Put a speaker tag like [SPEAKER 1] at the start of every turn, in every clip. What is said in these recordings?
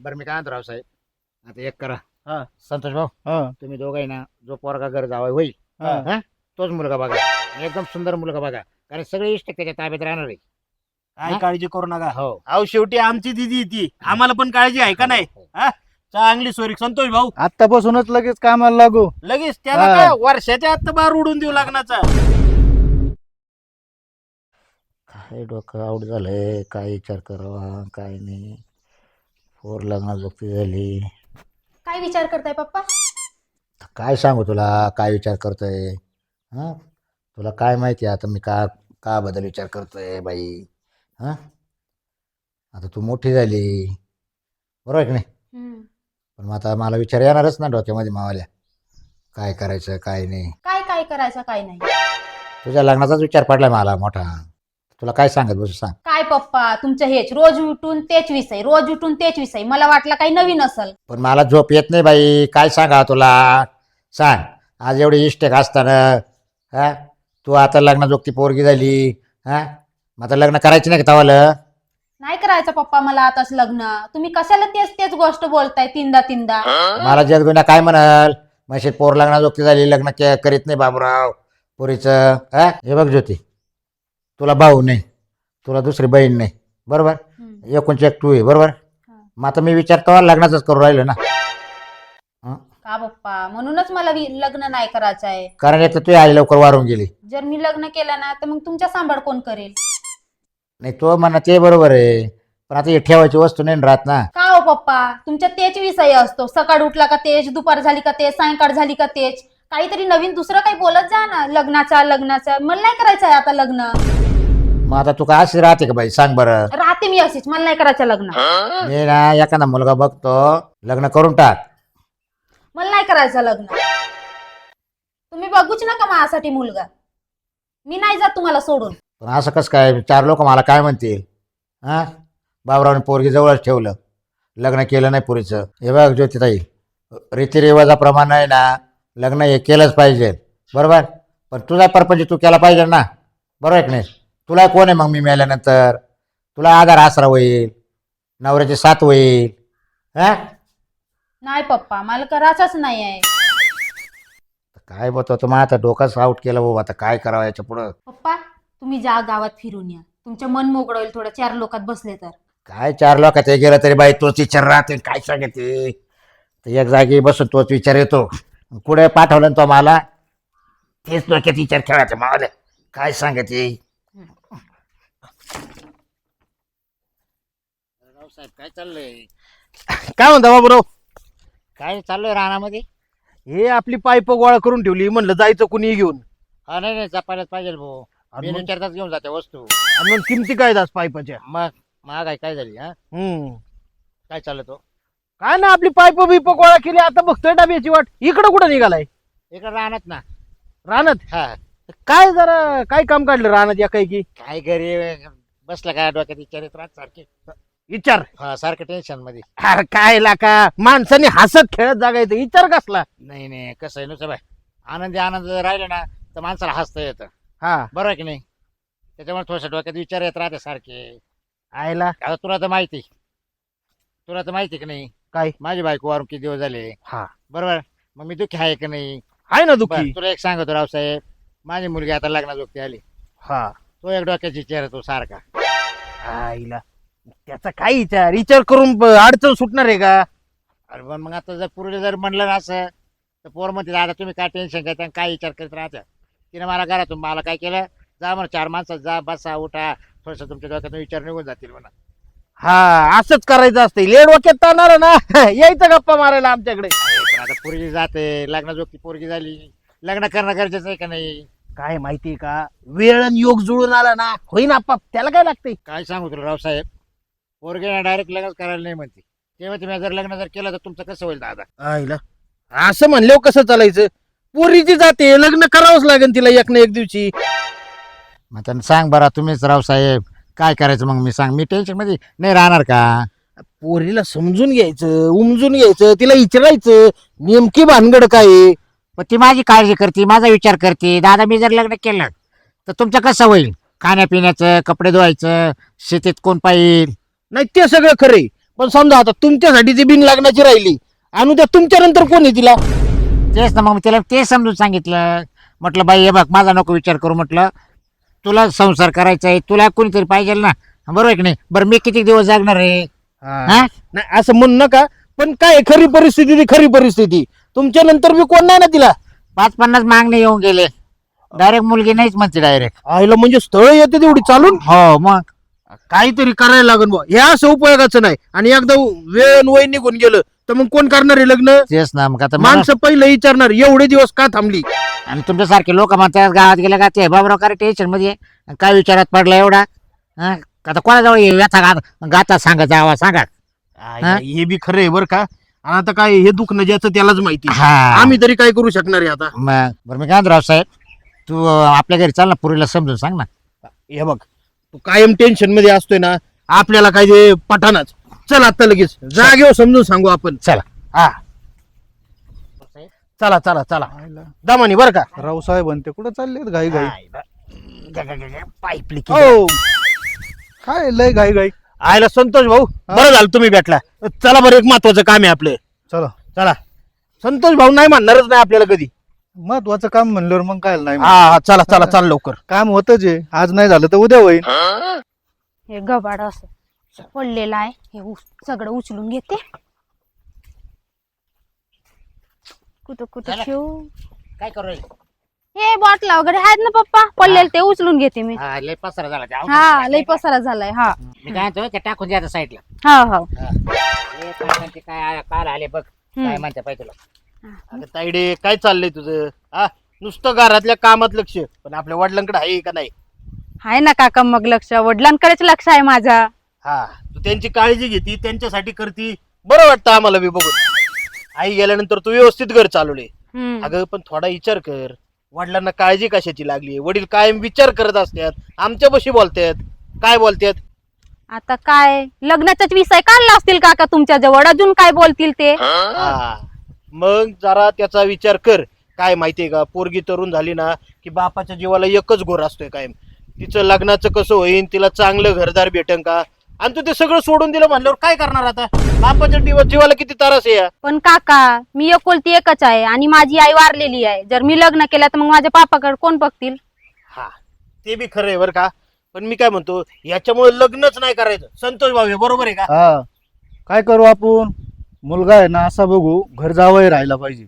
[SPEAKER 1] बरं मी काय म्हणतो रावसाहेब, आता एक करा.
[SPEAKER 2] हा.
[SPEAKER 1] संतोष भाऊ,
[SPEAKER 2] हा.
[SPEAKER 1] तुम्ही दोघं ना जो पोरगा घर जावाय होईल
[SPEAKER 2] हा.
[SPEAKER 1] हा, तोच मुलगा बघा. आणि एकदम सुंदर मुलगा बघा, कारण सगळे इष्ट त्याच्या ताब्यात राहणार आहे.
[SPEAKER 2] काय
[SPEAKER 1] हा?
[SPEAKER 2] काळजी करू नका.
[SPEAKER 1] हो.
[SPEAKER 2] अहो शेवटी आमची दिदी ती आम्हाला पण काळजी आहे का नाही? हा? चांगली सोयरी संतोष भाऊ.
[SPEAKER 3] आतापासूनच लगेच कामाला लागू.
[SPEAKER 2] लगेच त्याला
[SPEAKER 3] हा.
[SPEAKER 2] काय वर्षाच्या आत बार उडून देऊ लग्नाचा.
[SPEAKER 1] काय डोकं आउट झालंय, काय विचार करावा काय नाही. पोर लग्न जोगती झाली.
[SPEAKER 4] काय विचार करताय पप्पा?
[SPEAKER 1] काय सांगू तुला काय विचार करतोय? हा, तुला काय माहिती आता मी का बद्दल विचार करतोय बाई? हा, आता तू मोठी झाली बरोबर आहे की नाही? पण मग आता मला विचार येणारच ना डोक्यामध्ये मावाल्या, काय करायचं काय नाही.
[SPEAKER 4] काय काय करायचं काय नाही?
[SPEAKER 1] तुझ्या लग्नाचाच विचार पडलाय मला मोठा. तुला काय सांगत बसू सांग.
[SPEAKER 4] काय पप्पा तुमचं हेच रोज उठून तेच विषय, रोज उठून तेच विषय. मला वाटलं काही नवीन असल.
[SPEAKER 1] पण मला झोप येत नाही बाई, काय सांगा तुला सांग. आज एवढी इष्टेक असताना हा, तू आता लग्नाजोगती पोरगी झाली. हा, मग आता लग्न करायची नाही का तवाला?
[SPEAKER 4] नाही करायचं पप्पा मला आताच लग्न. तुम्ही कशाला तेच तेच गोष्ट बोलताय तीनदा तीनदा?
[SPEAKER 1] मला जगदुनिया काय म्हणाल, म्हशी पोर लग्नाजोगती झाली लग्न करीत नाही बाबूराव पोरीचं. हा, हे बघ ज्योती, तुला भाऊ नाही, तुला दुसरी बहीण नाही बरोबर, एकूणची एक तू आहे बरोबर. मग आता मी विचार तर लग्नाचंच करू राहिलो ना.
[SPEAKER 4] का पप्पा? म्हणूनच मला लग्न नाही करायचं आहे.
[SPEAKER 1] कारण एक तर तू आई लवकर वारून गेली.
[SPEAKER 4] जर मी लग्न केलं ना तर मग तुमच्या सांभाळ कोण करेल?
[SPEAKER 1] नाही तो म्हणा ते बरोबर आहे, पण आता हे ठेवायची वस्तू नाही राहत ना.
[SPEAKER 4] का हो पप्पा? तुमच्या तेच विषय असतो. सकाळ उठला का तेच, दुपार झाली का तेच, सायंकाळ झाली का तेच. काहीतरी नवीन दुसरं काही बोलत जा ना. लग्नाचा मला नाही करायचं आहे आता लग्न.
[SPEAKER 1] मग आता तू काय अशी राहते का बाई सांग बरं?
[SPEAKER 4] राहते मी अशीच, मला नाही करायचं लग्न.
[SPEAKER 1] मी ना एखादा मुलगा बघतो, लग्न करून टाक.
[SPEAKER 4] मला नाही करायचं लग्न. तुम्ही बघूच नका माझ्यासाठी मुलगा. मी नाही जात तुम्हाला सोडून.
[SPEAKER 1] पण असं कसं काय? चार लोक मला काय म्हणतील? हा, बाबरावने पोरगी जवळच ठेवलं, लग्न केलं नाही पुरीचं. हे बघ ज्योतिताई, रीतिरिवाजाप्रमाणे आहे ना लग्न हे केलंच पाहिजे बरोबर. पण तुझा परपंच तू केला पाहिजे ना बरोबर आहे की नाही? तुला कोण आहे मग मी मेल्यानंतर? तुला आधार आसरा होईल, नवऱ्याची साथ होईल. हा,
[SPEAKER 4] नाही पप्पा मला करायचंच नाही आहे.
[SPEAKER 1] काय बोलतो मग आता डोकाच आउट केलं भाऊ, आता काय करावं याच्या पुढं?
[SPEAKER 4] पप्पा तुम्ही जा गावात फिरून या. तुमचं मन मोकळं होईल थोडं, चार लोकात बसले तर.
[SPEAKER 1] काय चार लोकात हे गेलं तरी बाई तोच विचार राहते. काय सांगते तर एक जागी बसून तोच विचार येतो. पुढे पाठवलं तो मला तेच डोक्यात विचार खेळायचे मला. काय सांगते साहेब? काय चाललंय?
[SPEAKER 2] काय म्हणता बाबूराव?
[SPEAKER 1] काय चाललंय रानामध्ये?
[SPEAKER 2] हे आपली पाईप गोळा करून ठेवली, म्हणलं जायचं कुणी घेऊन.
[SPEAKER 1] हा, नाही जपायलाच पाहिजे भाऊ.
[SPEAKER 2] आणि
[SPEAKER 1] मी
[SPEAKER 2] मग-
[SPEAKER 1] विचारताच घेऊन जाते वस्तू.
[SPEAKER 2] आणि मग किमती काय दास पाईपाच्या?
[SPEAKER 1] मग महागाई काय झाली? हा, काय चाललं तो?
[SPEAKER 2] काय ना आपली पाईप बिप गोळा केली, आता बघतोय डब्याची वाट. इकडं कुठं निघालाय?
[SPEAKER 1] इकडे राहणार ना.
[SPEAKER 2] रानात?
[SPEAKER 1] हा,
[SPEAKER 2] काय जरा काय काम काढलं रानात एकाएकी?
[SPEAKER 1] काय घरी बसलं काय डोक्यात विचार येत राहत सारखे.
[SPEAKER 2] विचार?
[SPEAKER 1] हा, सारखं टेन्शन मध्ये.
[SPEAKER 2] अरे काय लाका, माणसाने हसत खेळत जागायचं, विचार कसला?
[SPEAKER 1] नाही कसं आहे नुसतं बाय, आनंद जर राहिलं ना तर माणसाला हसता येतं
[SPEAKER 2] हा.
[SPEAKER 1] बरोबर आहे की नाही? त्याच्यामुळे थोडस डोक्यात विचार येत राहते सारखे.
[SPEAKER 2] आयला
[SPEAKER 1] आता तुला तर माहिती की नाही?
[SPEAKER 2] काय?
[SPEAKER 1] माझी बायको वारून किती दिवस झाले
[SPEAKER 2] हा.
[SPEAKER 1] बरोबर. मग मी दुःखी आहे की नाही?
[SPEAKER 2] आहे ना
[SPEAKER 1] बरं,
[SPEAKER 2] दुःखी.
[SPEAKER 1] तुला एक सांगतो रावसाहेब, माझी मुलगी आता लग्नाजोगती आली.
[SPEAKER 2] हा.
[SPEAKER 1] तो एक डोक्याचा विचार येतो सारखा.
[SPEAKER 2] आईला त्याचा काय विचार करून अडचण सुटणार आहे का?
[SPEAKER 1] अरे पण मग आता जर पुढे जर म्हणलं ना असं तर पोर म्हणते दादा तुम्ही काय टेन्शन घेता आणि काय विचार करत राहता. तिने मला घरातून मला काय केलं, जा म्हणा चार माणसात जा बसा उठा, थोडस तुमच्या डोक्यातून विचार निघून जातील म्हणा.
[SPEAKER 2] हा, असंच करायचं असतं. लेड डोक्यात ताणार ना यायचं गप्पा मारायला आमच्याकडे.
[SPEAKER 1] पण आता पोरगी जाते, लग्नाजोगती पोरगी झाली, लग्न करणं गरजेचं आहे का नाही?
[SPEAKER 2] काय माहितीये का, वेळ आणि योग जुळून आला ना होईन आपाप. त्याला काय लागतंय?
[SPEAKER 1] काय सांगू तुला रावसाहेब, पोरगी डायरेक्ट लग्न करायला नाही म्हणते. तेव्हा तुम्ही जर लग्न जर केलं तर तुमचं कसं होईल दादा?
[SPEAKER 2] आईला असं म्हणल्यावर कसं चालायचं? पोरीची जाते, लग्न करावंच लागेल तिला एक ना एक दिवशी.
[SPEAKER 1] मग त्यांना सांग बरं तुम्हीच रावसाहेब, काय करायचं मग? मी सांग, मी टेन्शन मध्ये नाही राहणार का?
[SPEAKER 2] पोरीला समजून घ्यायचं, उमजून घ्यायचं, तिला विचारायचं नेमकी भानगड काय आहे.
[SPEAKER 1] पण ती माझी काळजी करते, माझा विचार करते. दादा मी जर लग्न केलं तर तुमचं कसं होईल? खाण्यापिण्याचं, कपडे धुवायचं, शेतीत कोण पाहिजे?
[SPEAKER 2] नाही ते सगळं खरंय, पण समजा आता तुमच्यासाठी ती बिन लागण्याची राहिली आणि त्या तुमच्या नंतर कोण आहे तिला?
[SPEAKER 1] तेच ना, मग तिला ते समजून सांगितलं. म्हटलं बाई हे बघ, माझा नको विचार करू, म्हटलं तुला संसार करायचा आहे, तुला कोणीतरी पाहिजे ना, बरोबर आहे की नाही? बरं मी किती दिवस जागणार आहे? हा?
[SPEAKER 2] नाही असं म्हणू नका, पण काय आहे, खरी परिस्थिती ती खरी परिस्थिती. तुमच्या नंतर मी कोण नाही ना तिला.
[SPEAKER 1] 50-50 मागणे येऊन गेले, डायरेक्ट मुलगी नाहीच म्हणते डायरेक्ट.
[SPEAKER 2] आईला म्हणजे स्थळ येते तेवढी चालून.
[SPEAKER 1] हो मग
[SPEAKER 2] काहीतरी करायला लागेल बुवा. हे असं उपयोगाचं नाही. आणि एकदा वेळ वय निघून गेलं तर मग कोण करणार आहे लग्न?
[SPEAKER 1] तेच ना, मग आता
[SPEAKER 2] माणसं पहिलं विचारणार एवढे दिवस का थांबली.
[SPEAKER 1] आणि तुमच्यासारखे लोक म्हणतात गावात गेले का ते बाबराव काय टेन्शन मध्ये आहे? काय विचारात पडला एवढा? हा? आता कोणाजवळ व्यथा गाता सांगा जावा सांगा. हा?
[SPEAKER 2] हे बी खरं आहे बरं का. आणि आता काय हे दुखणं ज्याचं त्यालाच माहिती.
[SPEAKER 1] हा.
[SPEAKER 2] आम्ही तरी काय करू शकणार आहे आता.
[SPEAKER 1] मग बरं मी काय राव साहेब, तू आपल्या घरी चाल ना, पुरीला समजून सांग ना.
[SPEAKER 2] हे बघ, तू कायम टेन्शन मध्ये असतोय ना, आपल्याला काय ते पठाणच. चल आता लगेच जागेवर समजून सांगू आपण.
[SPEAKER 1] चला.
[SPEAKER 2] हा चला चला चला दमानी बरं का.
[SPEAKER 3] रावसाहेब म्हणते कुठं चाललेत घाई घाई?
[SPEAKER 1] पाईप
[SPEAKER 3] हो काय लय घाई घाई?
[SPEAKER 2] आयला संतोष भाऊ, बरं झालं तुम्ही भेटला. चला बरं, एक महत्वाचं काम आहे आपलं.
[SPEAKER 3] चला,
[SPEAKER 2] चला. संतोष भाऊ नाही म्हणणारच नाही आपल्याला कधी.
[SPEAKER 3] महत्वाचं काम म्हणल्यावर मग काय नाही.
[SPEAKER 2] हा चला चला चाल लवकर.
[SPEAKER 3] काम होतच आहे, आज नाही झालं तर उद्या होईल.
[SPEAKER 4] हे गबाड असं पडलेलं आहे, हे सगळं उचलून घेते. कुठं कुठं ठेवू?
[SPEAKER 1] काय करू?
[SPEAKER 4] हे बॉटला वगैरे आहेत ना पप्पा, पडलेलं ते उचलून घेते मी.
[SPEAKER 1] लय पसारा झाला ते.
[SPEAKER 4] हा लई पसारा झालाय. हा
[SPEAKER 1] मी काय म्हणतो, ते टाकून द्या साईडला.
[SPEAKER 4] हा हा
[SPEAKER 1] काय काय आले बघ, काय म्हणते पाहिजे तुला.
[SPEAKER 2] अगं ताईडे, काय चाललंय तुझं? हा नुसतं घरातल्या कामात लक्ष, पण आपल्या वडिलांकडे आहे का नाही?
[SPEAKER 4] आहे ना काका, मग लक्ष वडिलांकडेच लक्ष आहे माझा.
[SPEAKER 2] हा तू त्यांची काळजी घेती, त्यांच्यासाठी करती, बरं वाटतं आम्हाला बी बघून. आई गेल्यानंतर तू व्यवस्थित घर चालवले.
[SPEAKER 4] हम्म.
[SPEAKER 2] अगं पण थोडा विचार कर, वडिलांना काळजी कशाची लागली? वडील कायम विचार करत असतात, आमच्यापाशी बोलतात. काय बोलतात?
[SPEAKER 4] आता काय लग्नाचाच विषय काढला असतील काका तुमच्या जवळ, अजून काय बोलतील ते?
[SPEAKER 2] हा मग जरा त्याचा विचार कर. काय माहितीये का, पोरगी तरुण झाली ना की बापाच्या जीवाला एकच घोर असतोय कायम. तिचं लग्नाचं कसं होईन, तिला चांगलं घरदार भेटन का? आणि तू ते सगळं सोडून दिलं म्हणल्यावर काय करणार आता? बापाच्या जीवाला किती त्रास आहे.
[SPEAKER 4] पण काका मी एकुलती एकच आहे आणि माझी आई वारलेली आहे. जर मी लग्न केलं तर मग माझ्या पापाकडे कोण बघतील?
[SPEAKER 2] हा ते बी खरं आहे बरं का. पण मी काय म्हणतो, याच्यामुळे लग्नच नाही करायचं. संतोष भाऊ बरोबर आहे का?
[SPEAKER 3] हा काय करू आपण? मुलगा आहे ना असा बघू, घर जावं राहायला पाहिजे.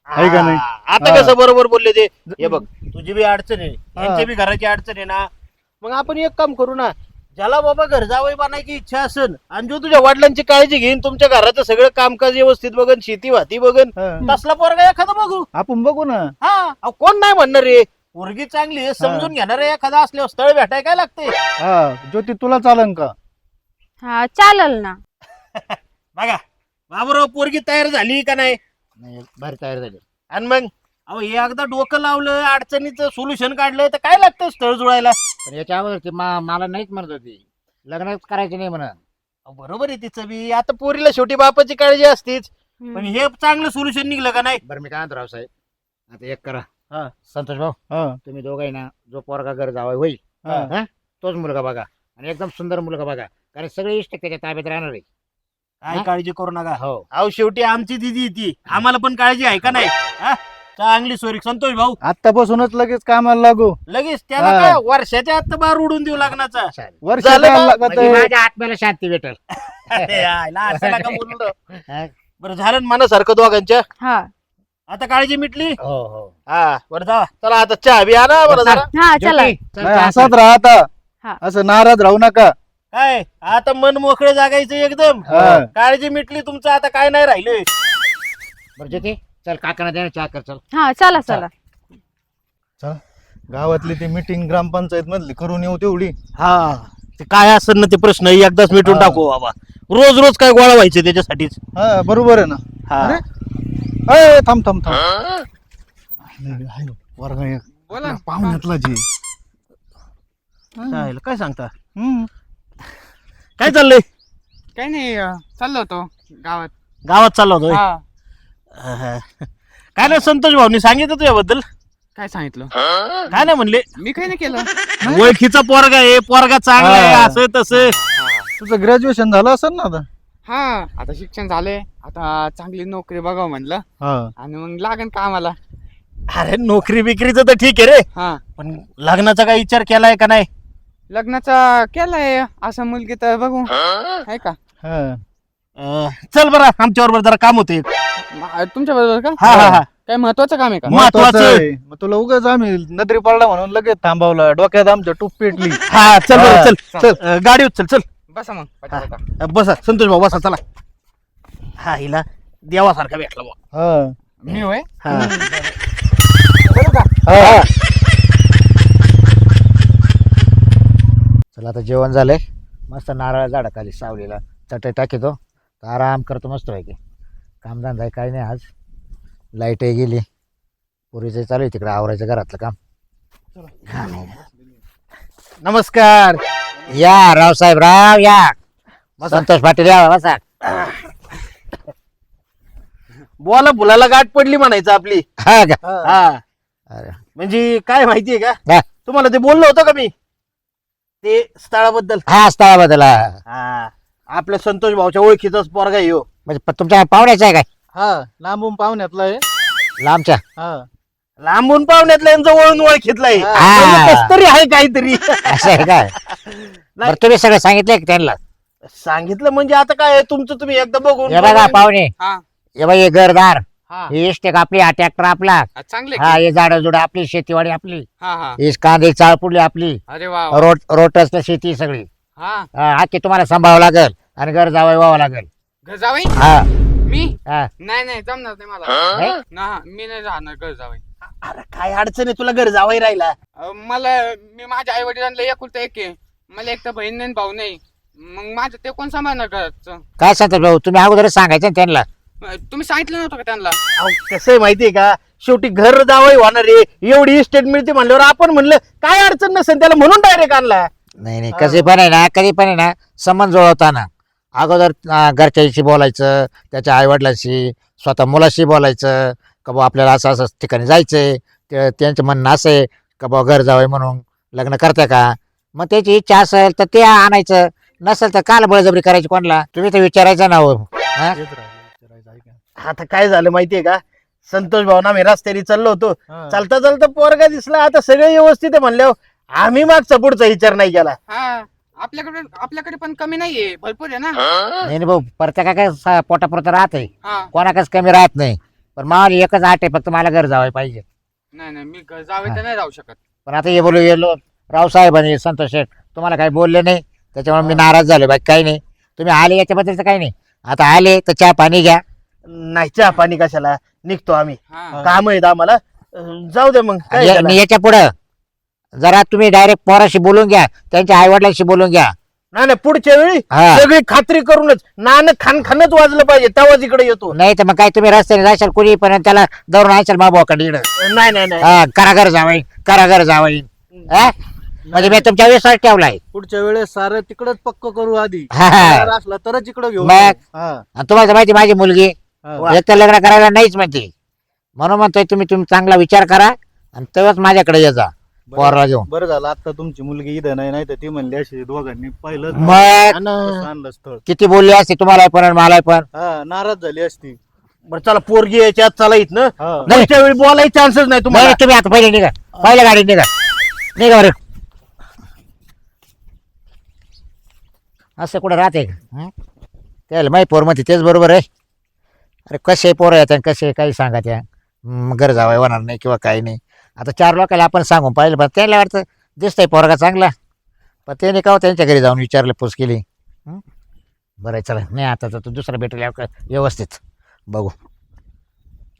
[SPEAKER 3] आहे का नाही?
[SPEAKER 2] आता कसं बरोबर बोलले ते. हे बघ, तुझी बी अडचण आहे, यांची बी घराची अडचण आहे ना. मग आपण एक काम करू ना, ज्याला बाबा घर जावई बनायची इच्छा असेल आणि जो तुझ्या वडिलांची काळजी घेईन, तुमच्या घराचं सगळं कामकाज व्यवस्थित बघन, शेती वाती बघन, तसला पोरगा एखादा बघू.
[SPEAKER 3] आपण बघू ना.
[SPEAKER 2] हा कोण नाही म्हणणार रे, पोरगी चांगली आहे, समजून घेणार आहे एखादा असल्यावर स्थळ भेटाय काय लागते.
[SPEAKER 3] हा ज्योती तुला चालन का?
[SPEAKER 4] हा चालेल ना.
[SPEAKER 2] बघा बाबूराव, पोरगी तयार झाली का नाही?
[SPEAKER 1] भारी तयार झाली.
[SPEAKER 2] आणि मग अहो हे एकदा डोकं लावलं, अडचणीचं सोल्युशन काढलं तर काय लागतं स्थळ जुळायला.
[SPEAKER 1] पण याच्या अगोदर ती मला नाहीच म्हणत होती लग्नच करायचं नाही म्हणत.
[SPEAKER 2] बरोबर आहे तिचं बी. आता पोरीला शेवटी बापाची काळजी असतेच, पण हे चांगलं सोल्युशन निघलं का नाही?
[SPEAKER 1] बरं मी काय म्हणतो रावसाहेब, आता एक करा.
[SPEAKER 2] हा.
[SPEAKER 1] संतोष भाऊ,
[SPEAKER 3] हा
[SPEAKER 1] तुम्ही दोघाही ना, जो पोरगा घर जावं होईल
[SPEAKER 3] हा.
[SPEAKER 1] तोच मुलगा बघा, आणि एकदम सुंदर मुलगा बघा, कारण सगळे इष्ट त्याच्या ताब्यात राहणार आहे.
[SPEAKER 2] काय काळजी करू नका.
[SPEAKER 1] हो
[SPEAKER 2] अहो शेवटी आमची दिदी ती, आम्हाला पण काळजी आहे का नाही? हा? चांगली सोरी. संतोष भाऊ
[SPEAKER 3] आतापासूनच लगेच कामाला लागू.
[SPEAKER 2] लगेच त्याला
[SPEAKER 3] हा.
[SPEAKER 2] काय वर्षाच्या आत बार उडून देऊ लग्नाचा.
[SPEAKER 1] चालेल.
[SPEAKER 3] वर्ष
[SPEAKER 2] झालं का?
[SPEAKER 3] लागत
[SPEAKER 1] म्हणजे
[SPEAKER 3] आहे.
[SPEAKER 1] माझ्या आत्म्याला शांती भेटल.
[SPEAKER 2] अरे यायला असं नका बोलू राव.
[SPEAKER 1] हा?
[SPEAKER 2] बरं झालं ना मनासारखं दोघांच्या.
[SPEAKER 4] हा
[SPEAKER 2] आता काळजी मिटली.
[SPEAKER 1] हो हो.
[SPEAKER 2] हा बरं जा, चला आता चहा बी आणा बरं जरा.
[SPEAKER 4] हा चला.
[SPEAKER 1] ज्योती, चल
[SPEAKER 3] नाही,
[SPEAKER 1] चहा
[SPEAKER 3] असाच राहा आता.
[SPEAKER 4] हा.
[SPEAKER 3] असं नाराज राहू नका.
[SPEAKER 2] काय आता मन मोकळे जागायचं एकदम.
[SPEAKER 3] हा.
[SPEAKER 2] काळजी मिटली तुमचं, आता काय नाही राहिलंय.
[SPEAKER 1] बरं ज्योती, चल काकांना द्या ना चहा कर. चल
[SPEAKER 4] हा चला चला.
[SPEAKER 3] चला, गावातली ती मीटिंग ग्रामपंचायत मधली करून येऊ तेवढी.
[SPEAKER 2] हा ते काय असेल ना ते प्रश्न एकदाच मिटून
[SPEAKER 3] हा.
[SPEAKER 2] टाकू बाबा. रोज रोज काय गोळा व्हायचं त्याच्यासाठीच.
[SPEAKER 3] हा बरोबर आहे ना.
[SPEAKER 2] हा.
[SPEAKER 3] अरे अय, थांब थांब थांब. आहे वर्ग एक. पाहुण्यातला जी.
[SPEAKER 2] चालेल, काय सांगता?
[SPEAKER 3] हम्म.
[SPEAKER 2] काय चाललंय?
[SPEAKER 5] काही नाही चाललो होतो गावात.
[SPEAKER 2] गावात चाललो होतो.
[SPEAKER 5] हा
[SPEAKER 2] काय नाही, संतोष भाऊनी सांगितलं तुझ्याबद्दल.
[SPEAKER 5] काय सांगितलं?
[SPEAKER 2] काय नाही म्हणले,
[SPEAKER 5] मी काही नाही केलं.
[SPEAKER 2] ओळखीचा पोरगा आहे, पोरगा चांगला आहे,
[SPEAKER 3] हा.
[SPEAKER 2] असं तसं.
[SPEAKER 3] तुझं ग्रॅज्युएशन झालं असेल ना आता?
[SPEAKER 5] हा आता शिक्षण झाले, आता चांगली नोकरी बघावं म्हणलं
[SPEAKER 3] हा
[SPEAKER 5] आणि मग लागेल कामाला.
[SPEAKER 2] अरे नोकरी बिकरीचं तर ठीक आहे रे,
[SPEAKER 5] हा
[SPEAKER 2] पण लग्नाचा काही विचार केलाय का नाही?
[SPEAKER 5] लग्नाचा केलाय, असं मुलगी तर बघू आहे का.
[SPEAKER 3] हा
[SPEAKER 2] चल बरं आमच्या बरोबर जरा काम होते.
[SPEAKER 5] तुमच्या बरोबर का?
[SPEAKER 2] हा हा हा
[SPEAKER 5] काय महत्वाचं काम आहे का?
[SPEAKER 2] महत्वाचं
[SPEAKER 3] आहे. मग तुला उगाच आम्ही नदरी पडला म्हणून लगेच थांबवला, डोक्यात आमच्या टूप पेटली.
[SPEAKER 2] हा चल बरं,
[SPEAKER 3] हा,
[SPEAKER 2] चल चल गाडी उचल चल.
[SPEAKER 5] बसा मग पटापटा.
[SPEAKER 2] बसा संतोष भाऊ बसा चला. हा हिला देवासारखा भेटला बुवा.
[SPEAKER 3] हा
[SPEAKER 5] मी होय.
[SPEAKER 2] हा
[SPEAKER 3] हा
[SPEAKER 1] चला आता जेवण झालंय, मस्त नारळ झाडाखाली सावलीला चटई टाकीतो, आराम करतो मस्त पैकी. कामधंदा आहे काही नाही आज, लाईटही गेली, पुरीचं चालू आहे तिकडे आवरायचं घरातलं काम.
[SPEAKER 2] नमस्कार.
[SPEAKER 1] या रावसाहेब राव या, संतोष पाटील या बसा.
[SPEAKER 2] बोला बोलायला गाठ पडली म्हणायचं आपली.
[SPEAKER 1] हा का?
[SPEAKER 2] हा
[SPEAKER 1] अरे,
[SPEAKER 2] म्हणजे काय माहितीये का,
[SPEAKER 1] हा.
[SPEAKER 2] तुम्हाला ते बोललो होतं का मी ते स्थळाबद्दल?
[SPEAKER 1] हा स्थळाबद्दल
[SPEAKER 2] हा आपल्या संतोष भाऊच्या ओळखीचाच पोरगा आहे ह्यो.
[SPEAKER 1] म्हणजे तुमच्या पाहुण्याचं आहे काय?
[SPEAKER 3] हा लांबून पाहुण्यातला आहे.
[SPEAKER 1] लांबच्या?
[SPEAKER 3] हा
[SPEAKER 2] लांबून पाहुण्यातला यांचं वळून ओळखीतलाय.
[SPEAKER 1] हा.
[SPEAKER 2] म्हणजे कस तरी आहे काहीतरी.
[SPEAKER 1] असं आहे काय? बरं तुम्ही सगळं सांगितलंय का त्यांना?
[SPEAKER 2] सांगितलं म्हणजे आता काय आहे, तुमचं तुम्ही एकदा बघून.
[SPEAKER 1] हे बघा पाहुणे,
[SPEAKER 5] हा
[SPEAKER 1] हे बघा हे घरदार,
[SPEAKER 5] हा
[SPEAKER 1] हे इस्टेक आपली, हा ट्रॅक्टर आपला,
[SPEAKER 5] चांगले.
[SPEAKER 1] हा हे झाडं जुडं आपली, शेतीवाडी आपली,
[SPEAKER 5] हा हा
[SPEAKER 1] ही कांदे चाळपुडली आपली,
[SPEAKER 5] अरे वा.
[SPEAKER 1] रोटसला शेती सगळी.
[SPEAKER 5] हा
[SPEAKER 1] आखी तुम्हाला सांभाळावं लागेल आणि घर जावं व्हावं लागेल.
[SPEAKER 5] घर जावई
[SPEAKER 1] हा
[SPEAKER 5] मी
[SPEAKER 1] हा.
[SPEAKER 5] नाही नाही जमणार नाही मला.
[SPEAKER 1] नाही?
[SPEAKER 5] ना मी नाही राहणार घर जावई.
[SPEAKER 2] अरे काय अडचण आहे तुला घर जावाई राहिला?
[SPEAKER 5] मला मी माझ्या आई वडिलांना एकुलता एक आहे, मला एक तर बहीण नाही भाऊ नाही, मग माझं ते कोण सांभाळणार घराचं?
[SPEAKER 1] काय सांगतात भाऊ, तुम्ही अगोदरच सांगायचं ना त्यांना.
[SPEAKER 5] तुम्ही सांगितलं नव्हतं का त्यांना?
[SPEAKER 2] अहो, कसं आहे माहितीये का, शेवटी घर जावई होणार आहे, एवढी इस्टेट मिळते म्हणल्यावर आपण म्हणलं काय अडचण नसेल त्याला म्हणून डायरेक्ट आणला.
[SPEAKER 1] नाही नाही, कधी पण आहे ना, कधी पण आहे ना, संबंध जुळवताना अगोदर घरच्याशी बोलायचं, त्याच्या आईवडिलांशी, स्वतः मुलाशी बोलायचं का बा आपल्याला असं असं ठिकाणी जायचंय, त्यांचं म्हणणं असं आहे का बा घर जावंय म्हणून लग्न करते का, मग त्याची इच्छा असेल तर ते आणायचं, नसेल तर काल बळजबरी करायची कोणाला, तुम्ही तर विचारायचं ना हो. हा?
[SPEAKER 2] आता काय झालं माहितीये का, संतोष भावना आम्ही रस्त्याने चाललो होतो,
[SPEAKER 3] हा.
[SPEAKER 2] चालता चालता पोरगा दिसला, आता सगळं व्यवस्थित आहे म्हणल्यावर आम्ही मागचा पुढचा विचार नाही केला.
[SPEAKER 5] हा आपल्याकडे पण कमी नाहीये, भरपूर आहे ना.
[SPEAKER 1] नाही नाही भाऊ, प्रत्येका काय पोटापुरतं राहते,
[SPEAKER 5] हा
[SPEAKER 1] कोणाकच कमी राहत नाही, पण मला एकच आट आहे, फक्त मला घर जावं पाहिजे.
[SPEAKER 5] नाही नाही मी घर जावई तर नाही राहू शकत.
[SPEAKER 1] पण आता हे बोलू गेलो रावसाहेब आणि संतोष शेठ तुम्हाला काही बोलले नाही, त्याच्यामुळे मी नाराज झालो. बाकी काही नाही, तुम्ही आले याच्याबद्दलचं काही नाही. आता आले तर चहा पाणी घ्या.
[SPEAKER 2] नाही चहा पाणी कशाला, निघतो आम्ही,
[SPEAKER 5] हा
[SPEAKER 2] काम आहेत आम्हाला. जाऊ दे मग काय झालं?
[SPEAKER 1] आणि याच्या पुढं जरा तुम्ही डायरेक्ट पोराशी बोलून घ्या, त्यांच्या आईवडिलांशी बोलून घ्या.
[SPEAKER 2] नाही नाही, पुढच्या वेळी
[SPEAKER 1] हा.
[SPEAKER 2] सगळी खात्री करूनच नान खानच वाजलं पाहिजे, तेव्हाच इकडे येतो.
[SPEAKER 1] नाही तर मग काय तुम्ही रस्त्याने जाशाल कोणी पण त्याला दौडून आणशाल माबोकडे इकडं.
[SPEAKER 2] नाही नाही नाही,
[SPEAKER 1] हा, करा घर जावाई, करा घर जावाई. हा? म्हणजे मी तुमच्या विश्वास ठेवलाय.
[SPEAKER 3] पुढच्या वेळेस सारं तिकडच पक्क करू आधी.
[SPEAKER 1] हा, हा.
[SPEAKER 3] जर असला तरच इकडं घेऊ.
[SPEAKER 1] मग?
[SPEAKER 3] हा,
[SPEAKER 1] आणि तुम्हाला तर माहिती माझी मुलगी
[SPEAKER 3] हा.
[SPEAKER 1] एक तर लग्न करायला नाहीच म्हणते, म्हणून म्हणतोय तुम्ही चांगला विचार करा आणि तेव्हाच माझ्याकडे ये जा पोराला घेऊन.
[SPEAKER 3] बरं झालं आता तुमची मुलगी इथं नाही तर ती म्हणली अशी दोघांनी पहिलं
[SPEAKER 1] मग
[SPEAKER 3] आणलं स्थळ.
[SPEAKER 1] किती बोलली असते तुम्हाला पण आणि मला पण.
[SPEAKER 3] हा नाराज झाली असती.
[SPEAKER 2] बरं चला पोरगी याच्यात चला इथनं.
[SPEAKER 3] हा.
[SPEAKER 1] नाही.
[SPEAKER 2] पुढच्या वेळी बोलायचे चान्सच नाही तुम्हाला.
[SPEAKER 1] नाही तुम्ही आता पहिले निघा, पहिल्या गाडीत निघा, निघा बरं. असं कुठं राहते का? हं? त्याला माही पोर म्हणते तेच बरोबर आहे. अरे कसे पोरं येतात आणि कसे काही सांगा त्या, घर जावं होणार नाही किंवा काही नाही. आता 4 लोकांना आपण सांगून पाहिलं, पण त्याला वाटतं दिसतंय पोरगा चांगला, पण त्याने का त्यांच्या घरी जाऊन विचारलं पूस केली. बरं आहे, चला नाही आता तर दुसरा भेटेल व्यवस्थित बघू.